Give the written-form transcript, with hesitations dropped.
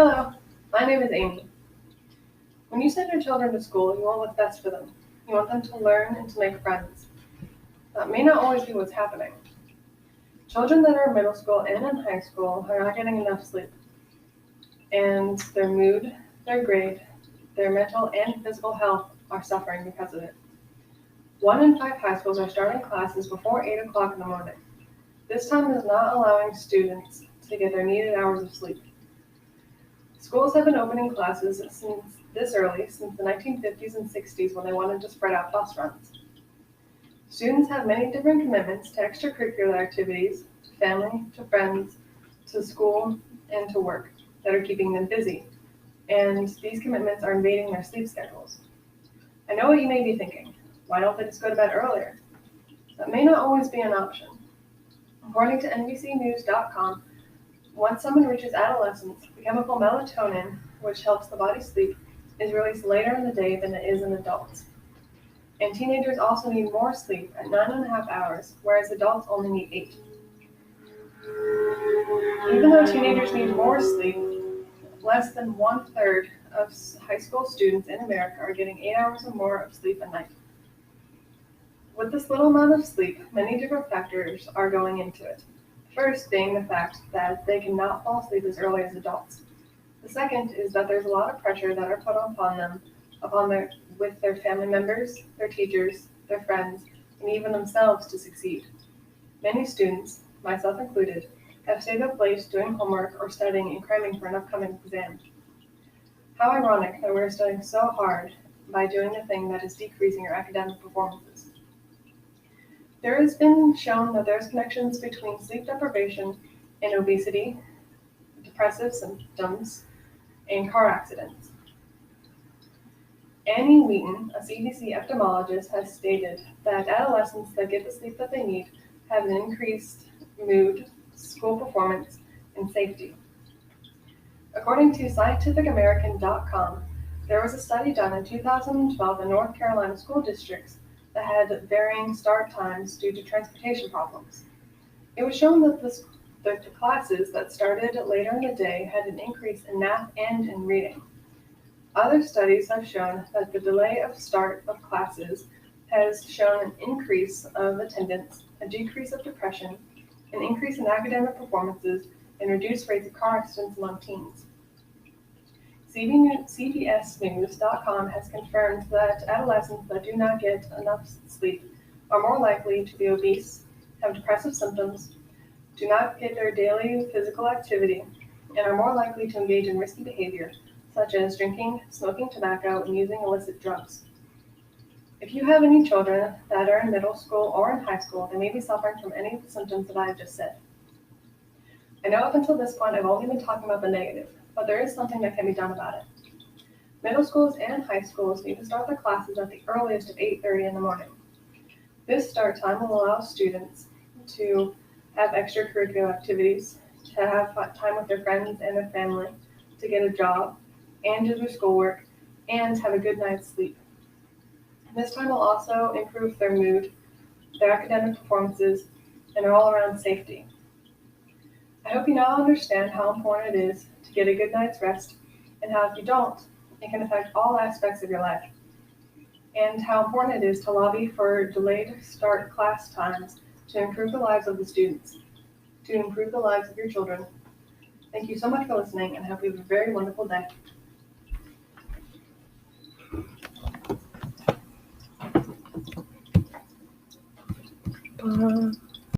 Hello, my name is Amy. When you send your children to school, you want what's best for them. You want them to learn and to make friends. That may not always be what's happening. Children that are in middle school and in high school are not getting enough sleep. And their mood, their grade, their mental and physical health are suffering because of it. 1 in 5 high schools are starting classes before 8 o'clock in the morning. This time is not allowing students to get their needed hours of sleep. Schools have been opening classes since this early since the 1950s and 60s when they wanted to spread out bus runs. Students have many different commitments to extracurricular activities, to family, to friends, to school, and to work that are keeping them busy, and these commitments are invading their sleep schedules. I know what you may be thinking. Why don't they just go to bed earlier? That may not always be an option. According to NBCnews.com, once someone reaches adolescence, the chemical melatonin, which helps the body sleep, is released later in the day than it is in adults. And teenagers also need more sleep at 9.5 hours, whereas adults only need 8. Even though teenagers need more sleep, less than 1/3 of high school students in America are getting 8 hours or more of sleep a night. With this little amount of sleep, many different factors are going into it. First being the fact that they cannot fall asleep as early as adults. The second is that there's a lot of pressure that are put upon them, with their family members, their teachers, their friends, and even themselves to succeed. Many students, myself included, have stayed up late doing homework or studying and cramming for an upcoming exam. How ironic that we're studying so hard by doing the thing that is decreasing our academic performances. There has been shown that there's connections between sleep deprivation and obesity, depressive symptoms, and car accidents. Annie Wheaton, a CDC epidemiologist, has stated that adolescents that get the sleep that they need have an increased mood, school performance, and safety. According to scientificamerican.com, there was a study done in 2012 in North Carolina school districts that had varying start times due to transportation problems. It was shown that the classes that started later in the day had an increase in math and in reading. Other studies have shown that the delay of start of classes has shown an increase of attendance, a decrease of depression, an increase in academic performances, and reduced rates of car accidents among teens. CBSNews.com has confirmed that adolescents that do not get enough sleep are more likely to be obese, have depressive symptoms, do not get their daily physical activity, and are more likely to engage in risky behavior, such as drinking, smoking tobacco, and using illicit drugs. If you have any children that are in middle school or in high school, they may be suffering from any of the symptoms that I have just said. I know up until this point I've only been talking about the negative, but there is something that can be done about it. Middle schools and high schools need to start their classes at the earliest of 8:30 in the morning. This start time will allow students to have extracurricular activities, to have time with their friends and their family, to get a job, and do their schoolwork, and have a good night's sleep. This time will also improve their mood, their academic performances, and their all-around safety. I hope you now understand how important it is to get a good night's rest, and how if you don't, it can affect all aspects of your life, and how important it is to lobby for delayed start class times to improve the lives of the students, to improve the lives of your children. Thank you so much for listening, and I hope you have a very wonderful day.